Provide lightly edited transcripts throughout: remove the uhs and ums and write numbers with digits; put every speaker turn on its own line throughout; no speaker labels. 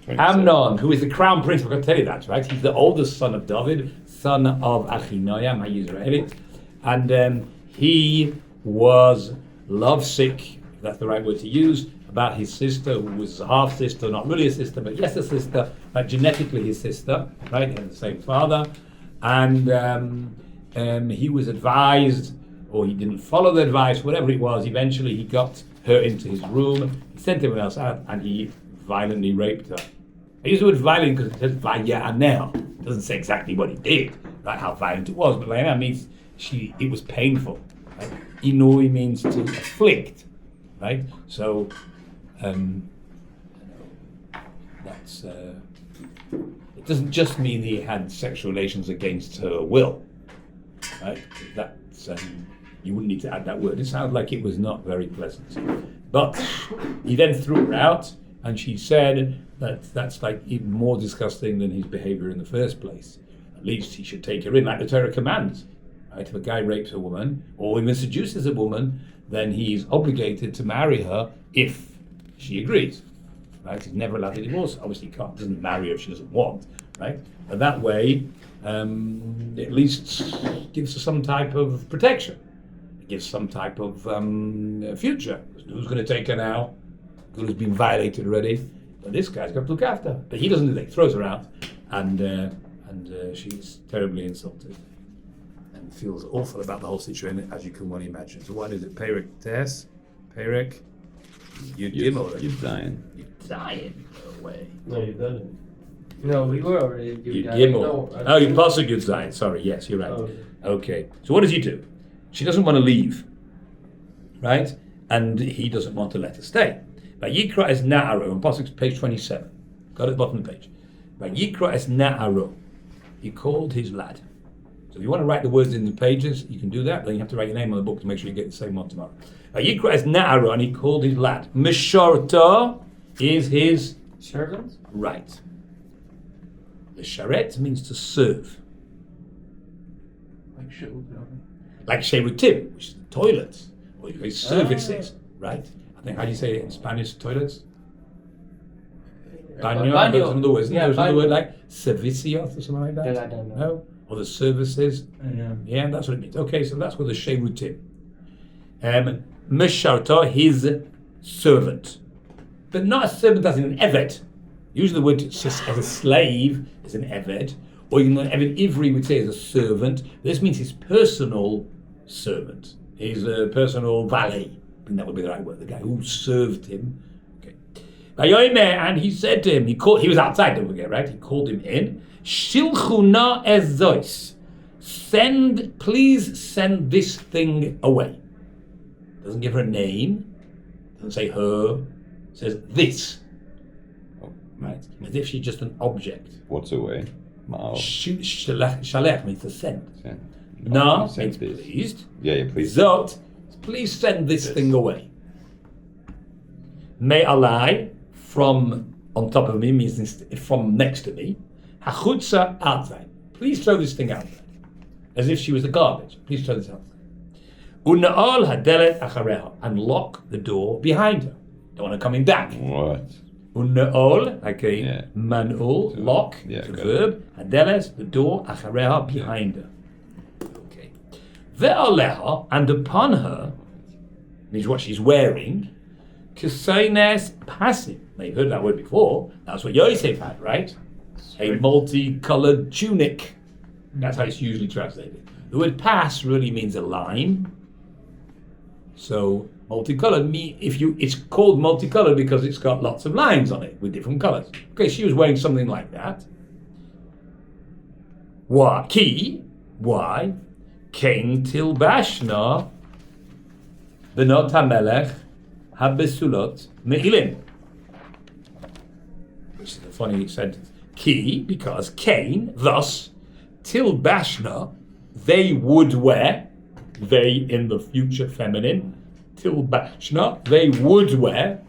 Amnon, who is the crown prince, I'm going to tell you that, right? He's the oldest son of David, son of Achinoam, my Israelite, and he was lovesick, if that's the right word to use, about his sister, who was a half sister, not really a sister, but yes, a sister, but genetically his sister, right? They had the same father, and he was advised, or he didn't follow the advice, whatever it was. Eventually, he got her into his room, he sent everyone else out, and he violently raped her. I use the word violent because it says vayanel. It doesn't say exactly what he did, right? How violent it was, but vayanel means it was painful. Right? Inui means to afflict, right? So that's it doesn't just mean he had sexual relations against her will, right? That's you wouldn't need to add that word. It sounds like it was not very pleasant. But he then threw her out, and she said that that's like even more disgusting than his behavior in the first place. At least he should take her in, like the Torah commands. Right? If a guy rapes a woman, or even seduces a woman, then he's obligated to marry her if she agrees. Right? He's never allowed to divorce. Obviously, he doesn't marry her if she doesn't want. Right? And that way, at least gives her some type of protection. It gives some type of future. Who's going to take her now? Girl who's been violated already. But this guy's got to look after her. But he doesn't do that. He throws her out, and she's terribly insulted and feels awful about the whole situation, as you can well imagine. So what is it? Perek Tes? Perek? You're
dying.
You're dying. No way.
No, you didn't.
No, we were already.
You pasuk Yud Zayin. Sorry, yes, you're right.
Oh.
Okay. So what does he do? She doesn't want to leave, right? And he doesn't want to let her stay. Vayikra es na'aro, on pasuk page 27. Got it, bottom of the page. Vayikra es na'aro. He called his lad. So if you want to write the words in the pages, you can do that. Then you have to write your name on the book to make sure you get the same one tomorrow. Vayikra es na'aro, and he called his lad. Mishorta is his
servant.
Right. The sharet means to serve. Like sherutim, which is the toilets, or you say services, right? I think, how do you say it in Spanish, toilets? Baño. There's another word, there's another word like servicios or something like that?
Yeah, I don't know.
No? Or the services?
Yeah.
Yeah, that's what it means. Okay, so that's what the sherutim. Mesharta, his servant. But not a servant as in an eved. Usually the word as a slave is an eved, or even an eved ivri would say is a servant. This means his personal servant, his personal valet. I think that would be the right word, the guy who served him. Okay. And he said to him, he was outside, don't forget, right? He called him in. Shilchuna ezois. Please send this thing away. Doesn't give her a name, doesn't say her, says this. Right, as if she's just an object.
What's away?
Shalech means to send. Na means pleased.
Yeah, please.
Zot, please send this thing away. Me alai, from on top of me means from next to me. Hachutza outside. Please throw this thing outside. As if she was a garbage. Please throw this outside. Unaol hadelet achareha, and lock the door behind her. Don't want her coming back.
What?
Unaol, like a man'ul, lock, it's a verb. Hadeles, the door, achareha, behind her. Okay. Ve'aleha, and upon her, means what she's wearing, kisaines passive. Now you've heard that word before. That's what Yosef had, right? A multicolored tunic. That's how it's usually translated. The word pas really means a line. So multicolored, it's called multicolored because it's got lots of lines on it with different colors. Okay, she was wearing something like that. Why? Why? Kain tilbashna benot HaMelech habesulot me'ilim. Which is a funny sentence. Because Cain, thus, tilbashna, they would wear, they in the future feminine, tilbashna, they would wear,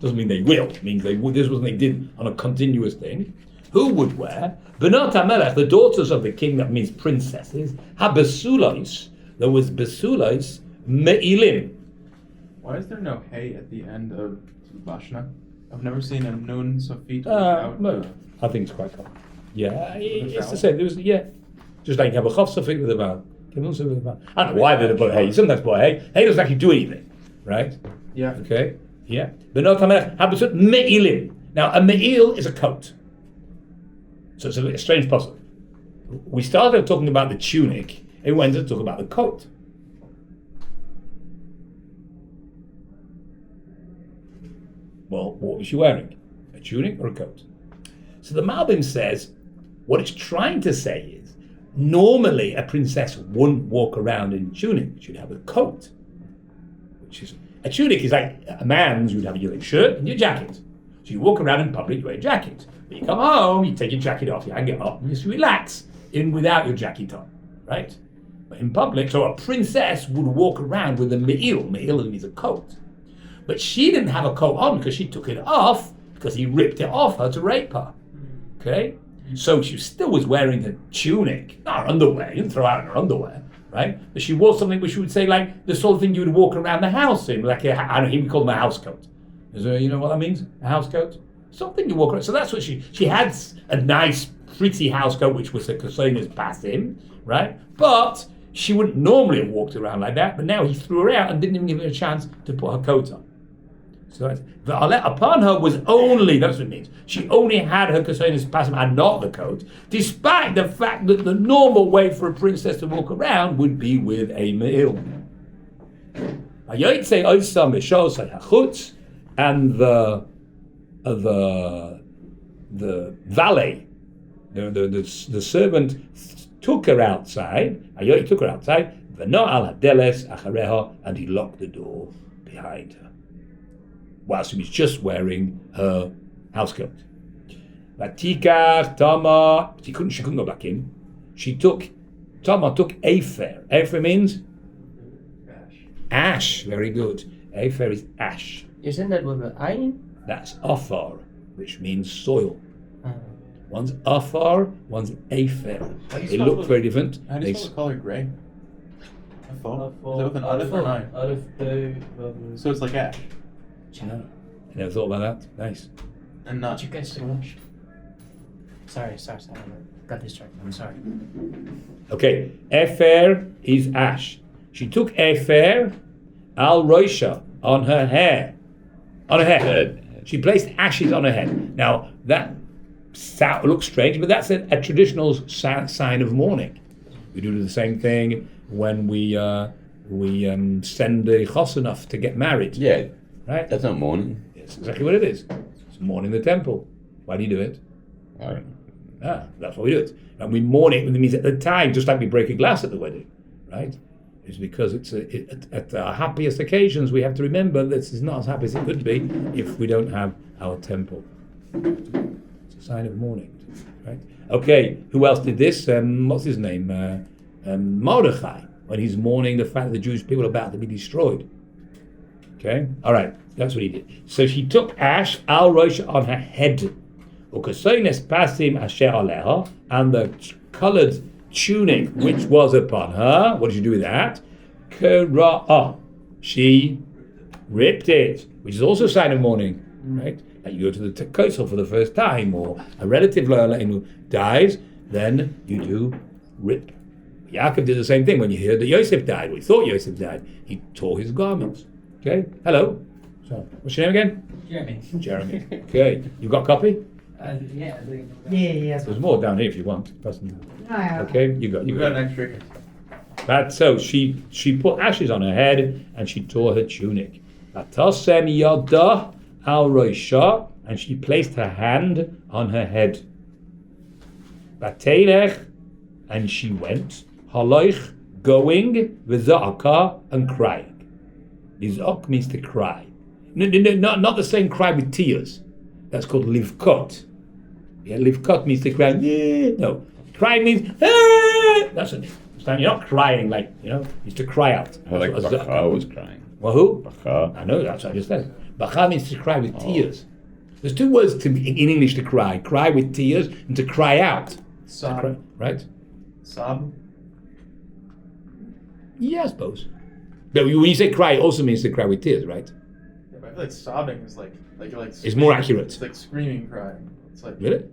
doesn't mean they will, it means they would, this was what they did on a continuous thing. Who would wear? Benot HaMelech, the daughters of the king, that means princesses, habesulois, there was besulois, me'ilim.
Why is there no hay at the end of Bashna? I've never seen a nun sofit
No, I think it's quite common. Yeah, it's the same. There was, just like you have a chof sofit with a vow. I don't know why they put hay. Sometimes put hay. Hay doesn't actually do anything, right?
Yeah.
Okay. Yeah. But no Tamelech habesut me'ilim. Now a me'il is a coat. So it's a strange puzzle. We started talking about the tunic, and we went to talk about the coat. Well, what was she wearing? A tunic or a coat? So the Malbim says, what it's trying to say is, normally a princess wouldn't walk around in tunic. She'd have a coat. Which is, a tunic is like a man's, you'd have your shirt and your jacket. So you walk around in public, you wear a jacket. But you come home, you take your jacket off, you hang it up, and you just relax in without your jacket on, right? But in public, so a princess would walk around with a me'il. Me'il means a coat. But she didn't have a coat on because she took it off because he ripped it off her to rape her. Okay? So she still was wearing a tunic, not her underwear. You didn't throw out her underwear, right? But she wore something which you would say like the sort of thing you would walk around the house in, like I don't know, he would call them a house coat. Is there, you know what that means? A house coat? Something you walk around. So that's what she had a nice, pretty house coat, which was a Kosena's pasim, right? But she wouldn't normally have walked around like that, but now he threw her out and didn't even give her a chance to put her coat on. So the alet upon her was only, that's what it means, she only had her Kosena's pasim and not the coat, despite the fact that the normal way for a princess to walk around would be with a me'il. And the valet, the servant took her outside, Ayoy took her outside, and he locked the door behind her, whilst she was just wearing her housecoat. Vatikach Tama, she couldn't go back in. Tama took Afer. Afer means? Ash. Very good. Afer is ash.
Isn't that with an ayin?
That's Afar, which means soil. One's Afar, one's Afer. They look very different.
How do you spell the color gray? Afar? Is that with an aleph or an eye? So it's like ash.
No. I never thought about that. Nice.
And not.
Did you guys so much? Sorry. Got distracted. I'm sorry.
Okay. Efer is ash. She took Efer al Roisha on her hair. On her head. She placed ashes on her head. Now, that looks strange, but that's a traditional sign of mourning. We do the same thing when we send the chosanov to get married.
Yeah.
Right?
That's not mourning.
It's exactly what it is. It's mourning the temple. Why do you do it?
Right.
That's why we do it. And we mourn it when it means at the time, just like we break a glass at the wedding, right? It's because at our happiest occasions, we have to remember this is not as happy as it could be if we don't have our temple. It's a sign of mourning, right? Okay, who else did this? What's his name? Mordechai, when he's mourning the fact that the Jewish people are about to be destroyed. Okay, all right, that's what he did. So she took ash al rosh on her head, and the coloured tunic which was upon her. What did you do with that? Kera'ah. She ripped it, which is also a sign of mourning, right? Like you go to the kosel for the first time, or a relative who dies, then you do rip. Yaakov did the same thing when you heard that Yosef died. We thought Yosef died. He tore his garments. Okay, hello. So, what's your name again? Jeremy. Okay, you got a copy?
Yeah.
There's more down here if you want. Okay, you got
an extra.
But so she put ashes on her head and she tore her tunic. Vatasem yada al roisha, and she placed her hand on her head. Vatelech, and she went. Haloich, going, v'za'aka, and crying. Lizok means to cry. No, not the same cry with tears. That's called livkot. Yeah, livkot means to cry. No, crying means that's it. You're not crying like it's to cry out.
Like Bachar was crying.
Well, who?
Bachar.
I know that's what I just said. Bachar means to cry with tears. There's two words in English to cry: cry with tears and to cry out.
Sob.
Right?
Sob.
Yeah, I suppose. But when you say cry, it also means to cry with tears, right?
feel like sobbing is like
It's more accurate.
It's like screaming, crying. It's like
Really?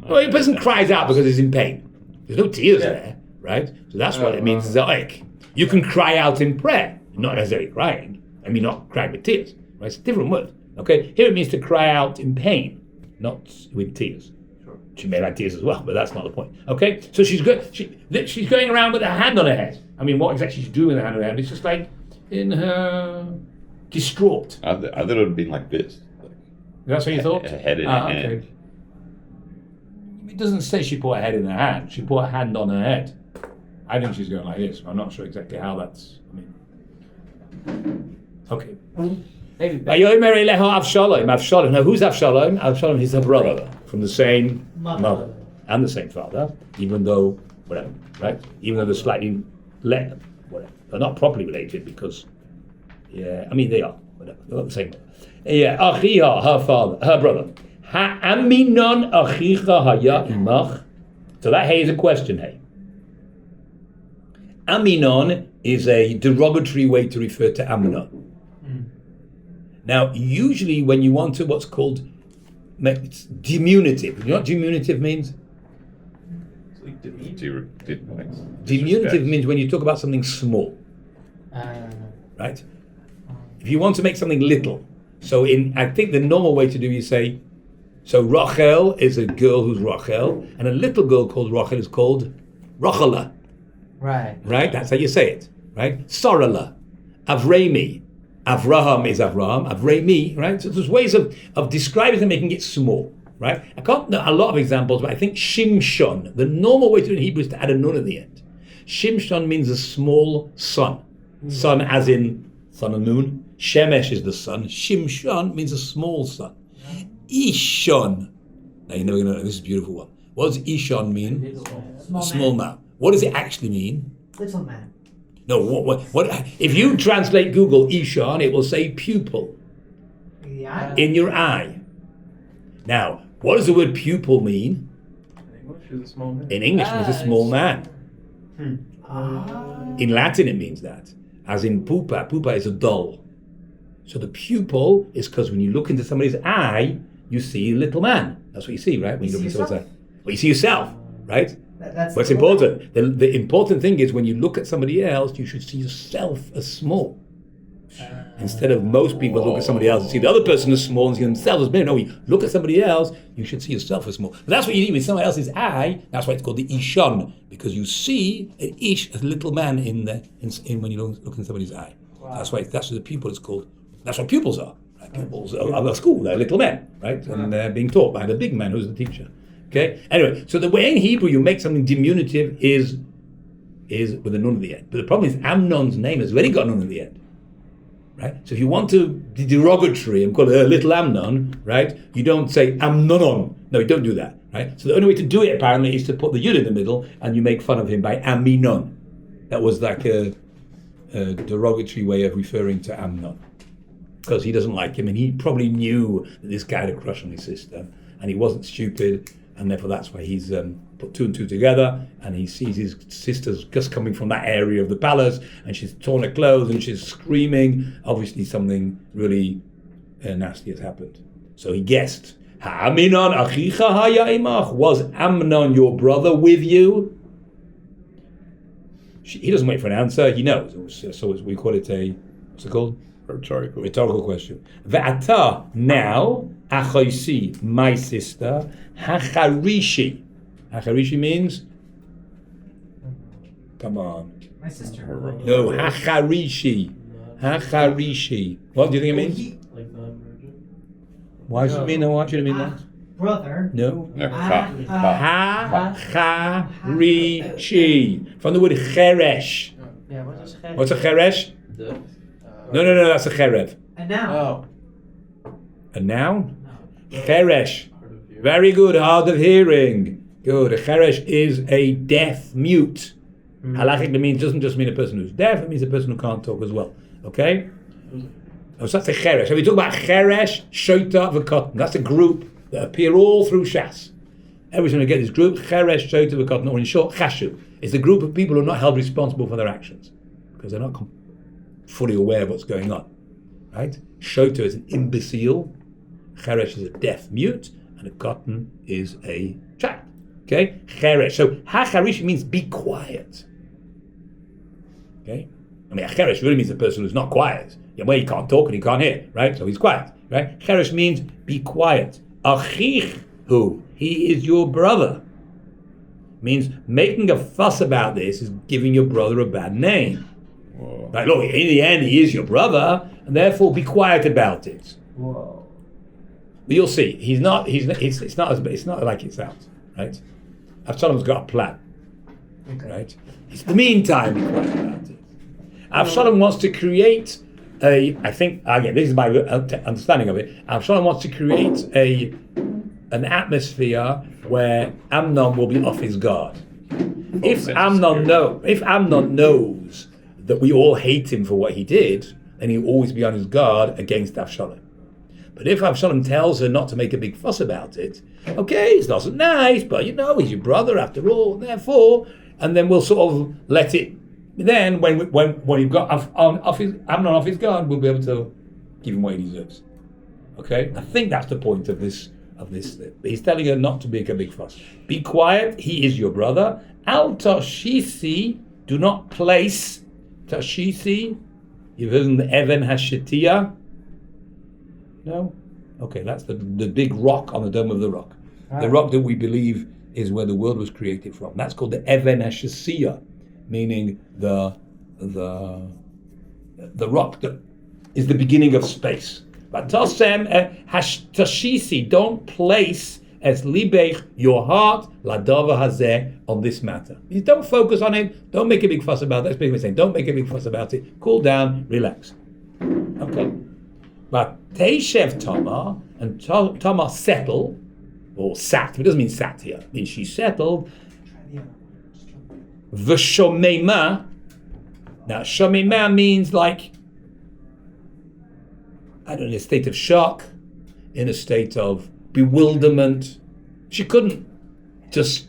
Well, a person cries out because he's in pain. There's no tears there, right? So that's what it means. Like you can cry out in prayer, not necessarily crying. I mean, not crying with tears. Right? It's a different word. Okay. Here it means to cry out in pain, not with tears.
Sure.
She may have tears as well, but that's not the point. Okay. So she's good. She's going around with her hand on her head. I mean, what exactly she's doing with her hand on her head? It's just like in her distraught.
I thought it would have been like this.
That's what you thought?
A head in her hand.
It doesn't say she put her head in her hand. She put her hand on her head. I think she's going like this. I'm not sure exactly how that's. I mean, okay. Avshalom. Now, who's Avshalom? Avshalom is her brother from the same mother and the same father, even though whatever, right? Even though they're slightly whatever, they're not properly related because, I mean they are. Whatever, they're not the same. Achiha, her father, her brother. Ha'aminon achicha haya imach. So that hey is a question, hey. Aminon is a derogatory way to refer to Amnon. Now, usually when you want to what's called diminutive. You know what diminutive means?
it's like demean.
Diminutive means when you talk about something small. Right? If you want to make something little. So I think the normal way to do you say, so Rachel is a girl who's Rachel, and a little girl called Rachel is called Rachala.
Right.
Right? That's how you say it. Right? Sorala. Avrami. Avraham is Avraham. Avrami. Right? So there's ways of describing it and making it small. Right? I can't know a lot of examples, but I think Shimshon, the normal way to do it in Hebrew is to add a nun at the end. Shimshon means a small sun. Sun as in sun and moon. Shemesh is the sun. Shimshon means a small sun. Ishon. Now you're never going to know. This is a beautiful one. What does Ishon mean? Small man. What does it actually mean?
Little man.
No, what? If you translate Google Ishon, it will say pupil.
Yeah.
In your eye. Now, what does the word pupil mean?
In English, is a small man.
In English, it means a small man. In Latin, it means that. As in pupa. Pupa is a doll. So the pupil is because when you look into somebody's eye, you see a little man. That's what you see, right? When you look into someone's eye. Well, you see yourself, right?
That's
What's important? The important thing is when you look at somebody else, you should see yourself as small. Instead of most people look at somebody else and see the other person as small and see themselves as big. No, you look at somebody else, you should see yourself as small. But that's what you need with somebody else's eye. That's why it's called the Ishon, because you see an Ish, a little man in when you look in somebody's eye. Wow. That's what the pupil is called. That's what pupils are. Right? Pupils are at school. They're little men, right? And they're being taught by the big man who's the teacher. Okay. Anyway, so the way in Hebrew you make something diminutive is with a nun at the end. But the problem is Amnon's name has already got a nun at the end. Right? So if you want to be derogatory and call it little Amnon, right? You don't say Amnonon. No, you don't do that. Right? So the only way to do it apparently is to put the yud in the middle and you make fun of him by Aminon. That was like a derogatory way of referring to Amnon. Because he doesn't like him and he probably knew that this guy had a crush on his sister and he wasn't stupid and therefore that's why he's put two and two together and he sees his sister's just coming from that area of the palace and she's torn her clothes and she's screaming. Obviously something really nasty has happened. So he guessed, Ha'aminon achicha haya imach? Was Amnon your brother with you? He doesn't wait for an answer, he knows. So we call it what's it called? Rhetorical question. Ve'ata, now, achoisi, my sister, hacharishi. Hacharishi means? Come on.
My sister.
No, hacharishi. Hacharishi. What do you think it means?
Like the virgin?
Why does it mean? I want you to mean that.
Brother.
No. Hacharishi. From the word cheresh.
Yeah, what's a cheresh?
What's a cheresh? No, that's a cherev.
And now.
A noun? Cheresh. Very good, hard of hearing. Good. A cheresh is a deaf mute. Halachically doesn't just mean a person who's deaf, it means a person who can't talk as well. Okay? Oh, so that's a cheresh. So we talk about cheresh, shoita, v'kotan. That's a group that appear all through Shas. Every time we get this group, cheresh, shoita, v'kotan, or in short, chashu. It's a group of people who are not held responsible for their actions because they're not fully aware of what's going on. right? Shota is an imbecile, Cheresh is a deaf mute, and a Katan is a child. Okay? Cheresh. So Hacharish means be quiet. Okay? I mean, Cheresh really means the person who's not quiet. Well, he can't talk and he can't hear, right? So he's quiet, right? Cheresh means be quiet. Achich hu, he is your brother. Means making a fuss about this is giving your brother a bad name.
Whoa.
Like, look, in the end, he is your brother, and therefore be quiet about it.
Whoa.
But you'll see, it's not like it sounds, right? Avshalom's got a plan, right? In the meantime, be quiet about it. Avshalom wants to create I think, again, this is my understanding of it. Avshalom wants to create an atmosphere where Amnon will be off his guard. If Amnon knows that we all hate him for what he did, then he'll always be on his guard against Avshalom. But if Avshalom tells her not to make a big fuss about it, okay, it's not so nice, but he's your brother after all, therefore, and then we'll sort of let it. Then when you've got Amnon off his guard, we'll be able to give him what he deserves. Okay, I think that's the point of this. He's telling her not to make a big fuss. Be quiet. He is your brother. Al tashisi, do not place tashisi. You've heard the Even Hashetiyah. No? Okay, that's the big rock on the Dome of the Rock. The rock that we believe is where the world was created from. That's called the Even Hashetiyah, meaning the rock that is the beginning of space. But Tosem Tashisi, don't place as libech your heart ladava hazeh on this matter. You don't focus on it. Don't make a big fuss about it. That's basically saying don't make a big fuss about it. Cool down, relax. Okay. But Teishev Tamar, and Tamar settled, or sat. It doesn't mean sat here. It means she settled. V'shomema. Now, shomema means like, I don't know, a state of shock, in a state of bewilderment. She couldn't just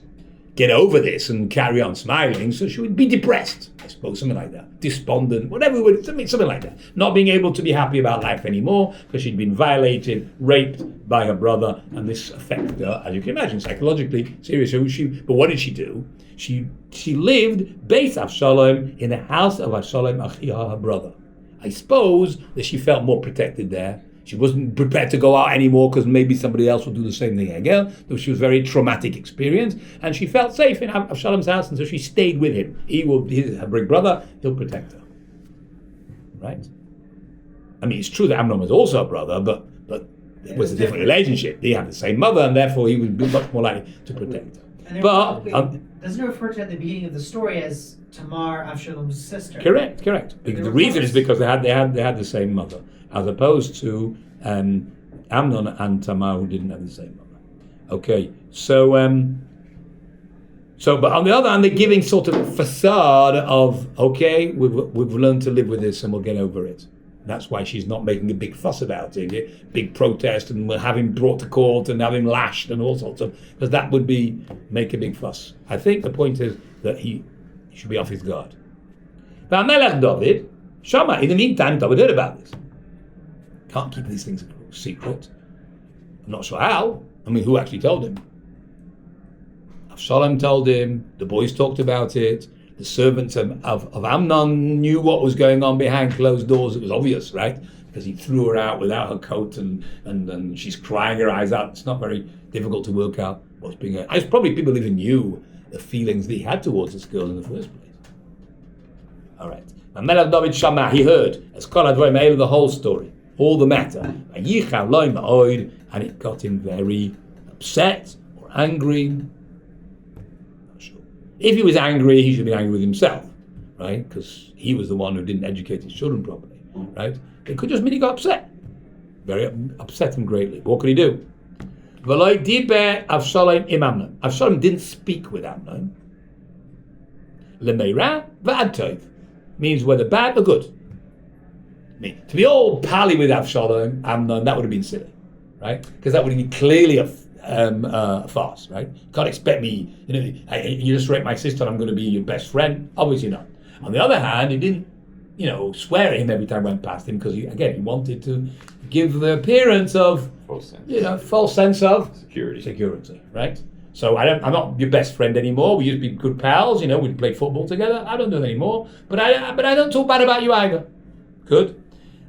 get over this and carry on smiling, so she would be depressed, I suppose, something like that. Despondent, whatever, something like that. Not being able to be happy about life anymore because she'd been violated, raped by her brother, and this affected her, as you can imagine, psychologically, seriously. But what did she do? She lived, Beis Avshalom, in the house of Avshalom Achiyah, her brother. I suppose that she felt more protected there. She wasn't prepared to go out anymore because maybe somebody else would do the same thing again. So she was a very traumatic experience, and she felt safe in Avshalom's house, and so she stayed with him. He's her big brother. He'll protect her. Right? I mean, it's true that Amnon was also a brother, but it was a different relationship. They had the same mother, and therefore he would be much more likely to protect her. But
doesn't it refer to at the beginning of the story as Tamar, Avshalom's sister?
Correct. The reason is because they had the same mother, as opposed to Amnon and Tamar, who didn't have the same mother. Okay, so but on the other hand, they're giving sort of a facade of, okay, we've learned to live with this and we'll get over it. That's why she's not making a big fuss about it, big protest, and we'll have him brought to court and have him lashed and all sorts of, because that would make a big fuss. I think the point is that he should be off his guard. But HaMelech David, Shama, in the meantime, David heard about this. Can't keep these things secret. I'm not sure how. I mean, who actually told him? Avshalom told him, the boys talked about it, the servants of Amnon knew what was going on behind closed doors. It was obvious, right? Because he threw her out without her coat and she's crying her eyes out. It's not very difficult to work out what's being going on. It's probably people even knew the feelings that he had towards this girl in the first place. All right. Now, Melech David Shama, he heard, as Kol HaDvarim, the whole story, all the matter. And it got him very upset or angry. If he was angry, he should be angry with himself, right? Because he was the one who didn't educate his children properly, right? It could just mean he got upset. Very upset him greatly. What could he do? Avshalom didn't speak with Amnon. Lemeira v'ad tov means whether bad or good. I mean, to be all pally with Amnon, that would have been silly, right? Because that would have been clearly a farce, right? Can't expect me, you just rape my sister and I'm going to be your best friend. Obviously not. On the other hand, he didn't swear at him every time I went past him because he wanted to give the appearance of, false sense of security, right? So I'm not your best friend anymore. We used to be good pals, we'd play football together. I don't do that anymore. But I don't talk bad about you either. Good.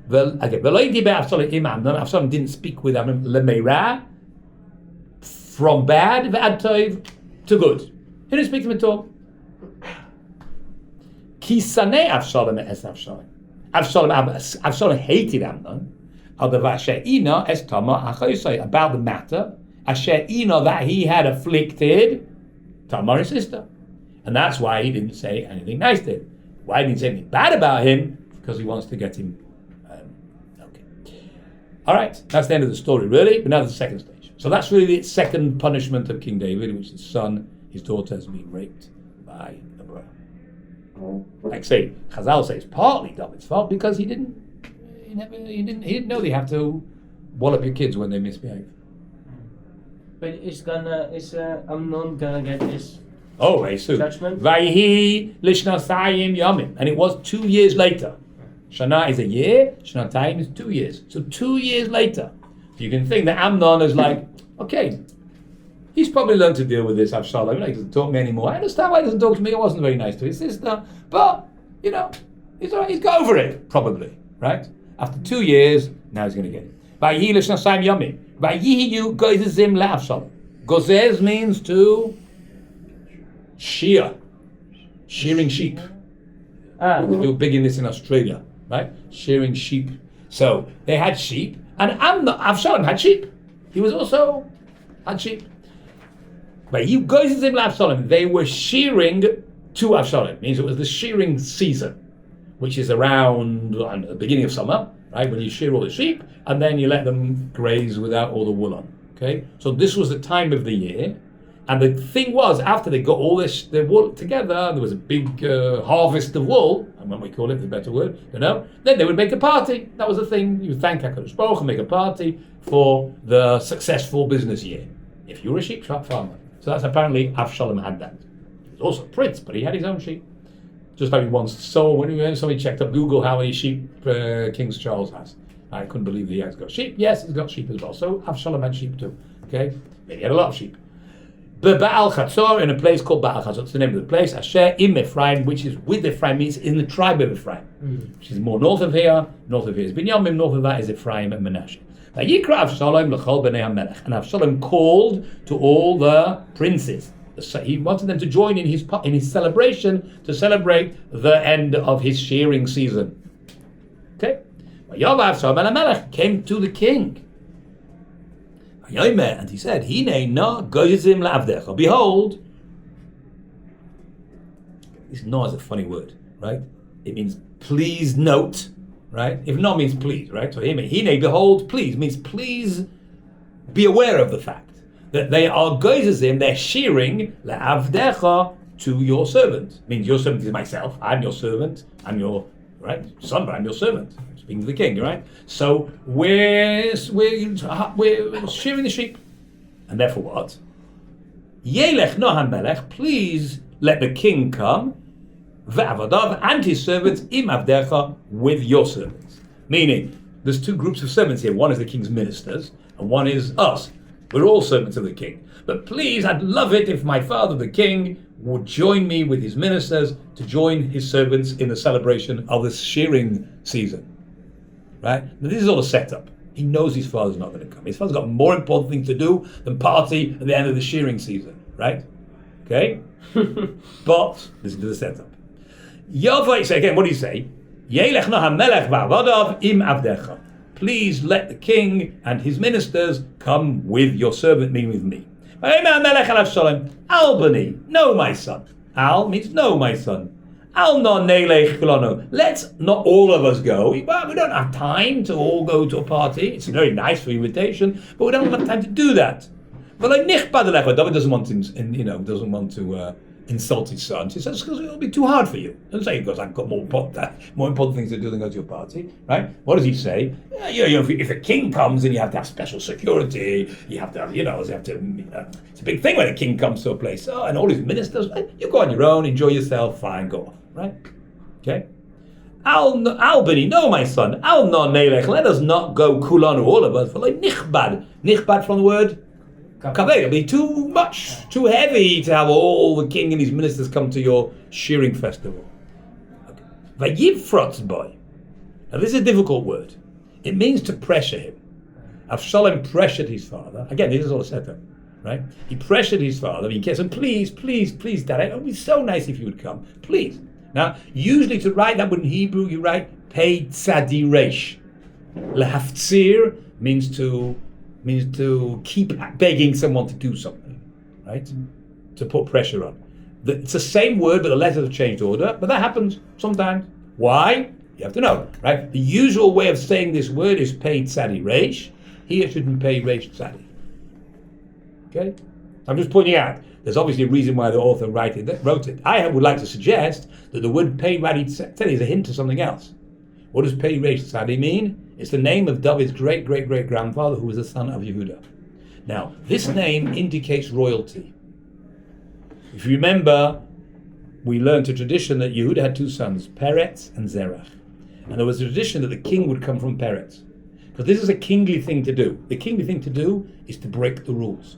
Avshalom didn't speak with him lemeira, from bad to good. He didn't speak to him at all. Kisane Avshalom es Avshalom. Avshalom hated Amnon. About the matter that he had afflicted Tamar, his sister. And that's why he didn't say anything nice to him. Why he didn't say anything bad about him? Because he wants to get him. Okay. All right, that's the end of the story, really. But now the second stage. So that's really the second punishment of King David, which his daughter has been raped by a brother. Like say, Chazal says partly David's fault because he didn't know they have to wallop your kids when they misbehave.
But is Amnon gonna get this
very soon.
judgment?
Vayhi lishnasayim yamim, and it was 2 years later. Shana is a year, shnatayim is 2 years. So 2 years later, you can think that Amnon is like, okay, he's probably learned to deal with this Avshalom. He doesn't talk to me anymore. I understand why he doesn't talk to me. I wasn't very nice to his sister, but he's all right. He's got over it, probably, right? After 2 years, now he's going to get it. Vayhi lishnasayim yamim. Vayihiyu gozezim le'Avshalom. Gozez means to shear, shearing sheep. They were big in this in Australia, right? Shearing sheep. So they had sheep, and Avshalom had sheep. He was also had sheep. Vayihiyu gozezim le'Avshalom. They were shearing to Avshalom. Means it was the shearing season, which is around the beginning of summer. Right, when you shear all the sheep and then you let them graze without all the wool on. Okay, so this was the time of the year, and the thing was, after they got all their wool together, there was a big harvest of wool, and when we call it the better word, then they would make a party. That was the thing. You would thank HaKadosh Baruch Hu and make a party for the successful business year. If you were a sheep farmer, so that's apparently Avshalom had that. He was also a prince, but he had his own sheep. Just like we once saw when somebody checked up Google how many sheep King Charles has. I couldn't believe that he has got sheep. Yes, he's got sheep as well. So Avshalom had sheep too. Okay, maybe he had a lot of sheep. Ba'al Chatzor, in a place called Ba'al Chatzor, it's the name of the place. Asher im Ephraim, which is with Ephraim, means in the tribe of Ephraim, which is more north of here. North of here is Binyamin. North of that is Ephraim and Manasseh. Vayikra Avshalom l'chol bnei HaMelech, and Avshalom called to all the princes. He wanted them to join in his celebration to celebrate the end of his shearing season. Okay? Shaul HaMelech came to the king. And he said, behold, this no is a funny word, right? It means please note, right? If no means please, right? So behold, please means please be aware of the fact that they are goyzim, they're shearing le'avdecha to your servant. Means your servant is myself. I'm your servant. I'm your son, but I'm your servant. Speaking to the king, right? So we're shearing the sheep, and therefore what? Yelech no HaMelech, please let the king come, ve'avadav and his servants im avdecha with your servants. Meaning, there's two groups of servants here. One is the king's ministers, and one is us. We're all servants of the king. But please, I'd love it if my father, the king, would join me with his ministers to join his servants in the celebration of this shearing season. Right? Now, this is all a setup. He knows his father's not going to come. His father's got more important things to do than party at the end of the shearing season. Right? Okay? But, listen to the setup. Yavai, so again, what do you say? Yelech no HaMelech v'avadav im avdecha. Please let the king and his ministers come with your servant, meaning with me. Al bani, no my son. Al means no my son. Al no nelech kulano. Let's not all of us go. Well, we don't have time to all go to a party. It's very nice for invitation, but we don't have time to do that. David doesn't want to insult his son. He says, because it'll be too hard for you. Doesn't say because I've got more important things to do than go to your party, right? What does he say? If a king comes, then you have to have special security. You have to have, it's a big thing when a king comes to a place. And all his ministers, you go on your own, enjoy yourself, fine, go off, right? Okay? Al bini, no, my son. Al non nelech. Let us not go kulanu, all of us. For like nichbad. Nichbad from the word kaved. It'll be too much, too heavy to have all the king and his ministers come to your shearing festival. Vayifrotz boy. Now this is a difficult word. It means to pressure him. Avshalom pressured his father. Again, this is all a setup, right? He pressured his father. He said, please, Dad, it would be so nice if you would come. Please. Now, usually to write that word in Hebrew, you write pei tzadi reish. Lehaftzir means to keep begging someone to do something, right? To put pressure on. It's the same word, but the letters have changed order. But that happens sometimes. Why? You have to know, right? The usual way of saying this word is pei tzadi reish. Here it should be pei reish tzadi. Okay? I'm just pointing out, there's obviously a reason why the author wrote it. I would like to suggest that the word pei reish tzadi is a hint to something else. What does pei reish tzadi mean? It's the name of David's great-great-great-grandfather, who was the son of Yehuda. Now, this name indicates royalty. If you remember, we learned a tradition that Yehuda had two sons, Peretz and Zerach. And there was a tradition that the king would come from Peretz. Because this is a kingly thing to do. The kingly thing to do is to break the rules.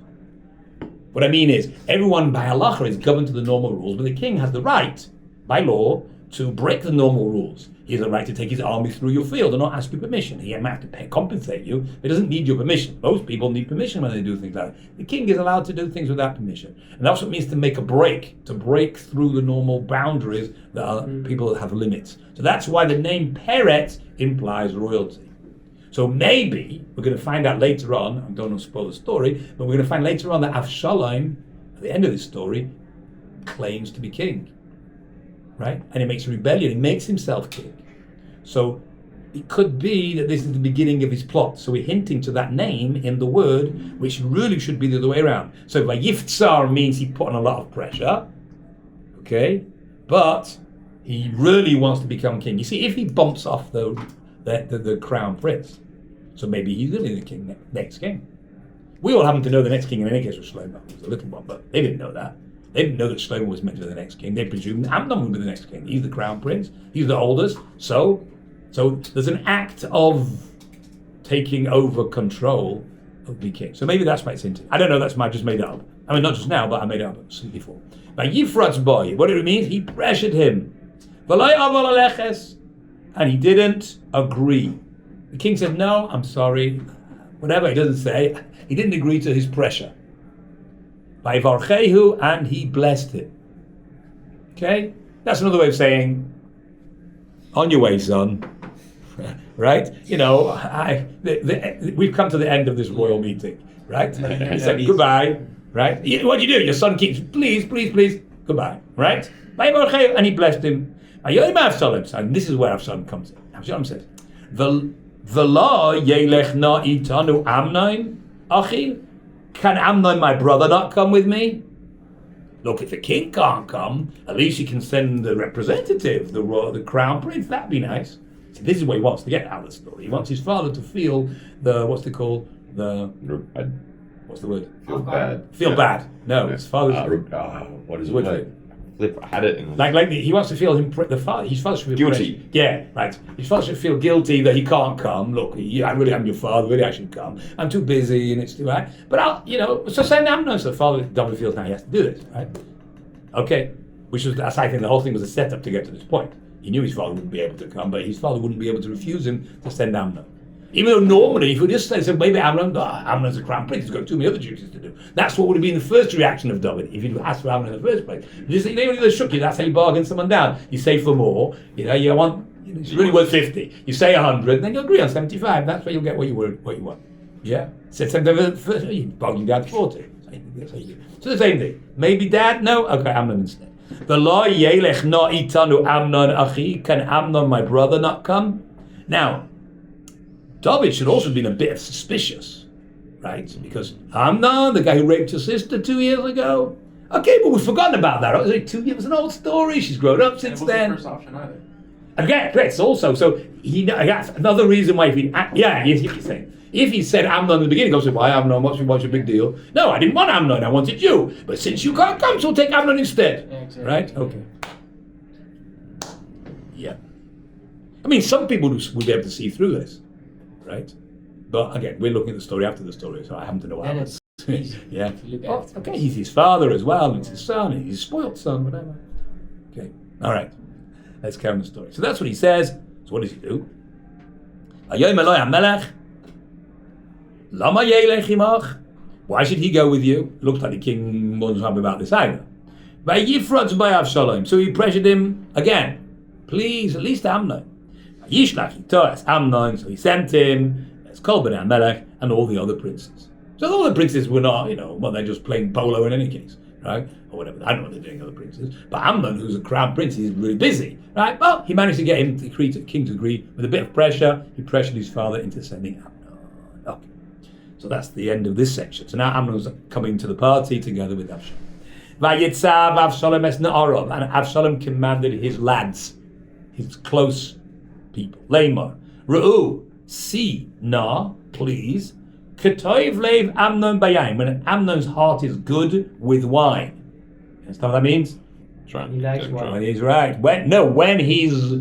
What I mean is, everyone by halacha is governed to the normal rules, but the king has the right, by law, to break the normal rules. He has the right to take his army through your field and not ask your permission. He might have to compensate you, but he doesn't need your permission. Most people need permission when they do things like that. The king is allowed to do things without permission. And that's what it means to make a break, to break through the normal boundaries that are, people have limits. So that's why the name Peretz implies royalty. So maybe, we're going to find out later on, I don't want to spoil the story, but we're going to find later on that Avshalom, at the end of this story, claims to be king. Right? And he makes a rebellion, he makes himself king. So it could be that this is the beginning of his plot. So we're hinting to that name in the word, which really should be the other way around. So Vayiftzar means he put on a lot of pressure, okay? But he really wants to become king. You see, if he bumps off the crown prince, so maybe he's really the king, next king. We all happen to know the next king in any case was Shlomo. It was a little one, but they didn't know that. They didn't know that Shlomo was meant to be the next king. They presumed Amnon would be the next king. He's the crown prince. He's the oldest. So there's an act of taking over control of the king. So maybe that's why it's hinted. I don't know. That's just made up. I mean, not just now, but I made it up before. Now, Yifrat's boy. What it means? He pressured him, and he didn't agree. The king said, "No, I'm sorry." Whatever. He doesn't say. He didn't agree to his pressure. By Varchehu, and he blessed him. Okay? That's another way of saying, on your way, son. Right? You know, we've come to the end of this royal meeting. Right? He said, goodbye. Right? What do you do? Your son keeps, please, goodbye. Right? By Varchehu, and he blessed him. And this is where Avshalom comes in. Avshalom says, V'la yelech na itanu Amnon, achi. Can Amnon, my brother, not come with me? Look, if the king can't come, at least he can send the representative, the crown prince. That'd be nice. See, this is what he wants to get out of the story. He wants his father to feel what's the word?
Feel bad.
Feel bad. No, his father's...
what is it? I had it in...
Like he wants to feel his father should feel
guilty.
Pressure. Yeah, right. His father should feel guilty that he can't come. Look, I really am your father. Really, I should come. I'm too busy, and it's too right. But so send Amnon. So the father David feels now he has to do this, right? Okay, I think the whole thing was a setup to get to this point. He knew his father wouldn't be able to come, but his father wouldn't be able to refuse him to send Amnon. Even though normally, if we just say, maybe Amnon's a crown prince, he's got too many other duties to do. That's what would have been the first reaction of David, if he'd asked for Amnon in the first place. You say, they shook you, that's how you bargain someone down. You say for more, you want, it's really worth 50. You say 100, then you agree on 75. That's where you'll get what you want. Yeah? Said 75 first, you bargain down to 40. So the same thing. Maybe dad? No? Okay, Amnon instead. The law yelech na itanu Amnon achi. Can Amnon, my brother, not come? Now, David should also have been a bit suspicious, right? Because Amnon, the guy who raped your sister 2 years ago, okay, but we've forgotten about that. It was like 2 years, an old story. She's grown up since then.
It wasn't the first option either.
Again, it's also, so that's another reason why he's saying. If he said Amnon in the beginning, I said, why Amnon, what's your big deal? No, I didn't want Amnon, I wanted you. But since you can't come, so we'll take Amnon instead.
Yeah, exactly.
Right? Okay. Yeah. mean, some people would be able to see through this, right? But again, we're looking at the story after the story, so I happen to know how. Yeah. Oh, okay, he's his father as well, and it's his son, and he's his spoiled son, whatever. Okay, all right. Let's carry on the story. So that's what he says. So what does he do? Why should he go with you? It looks like the king wasn't happy about this either. So he pressured him again. Please, at least Amnon. So he sent him, as David HaMelech, and all the other princes. So all the princes were not, they're just playing polo in any case, right? Or whatever. I don't know what they're doing, other princes. But Amnon, who's a crown prince, is really busy, right? Well, he managed to get him to agree, the king to agree. With a bit of pressure, he pressured his father into sending Amnon. Okay. So that's the end of this section. So now Amnon's coming to the party together with Avshalom. Vayitzav Avshalom es Na'arav, and Avshalom commanded his lads, his close people. Leimar, Ru'u, see, na, please, Ketoiv leiv Amnon bayayim, when Amnon's heart is good with wine. You understand what that means?
Drunk.
He likes wine.
When he's right. When he's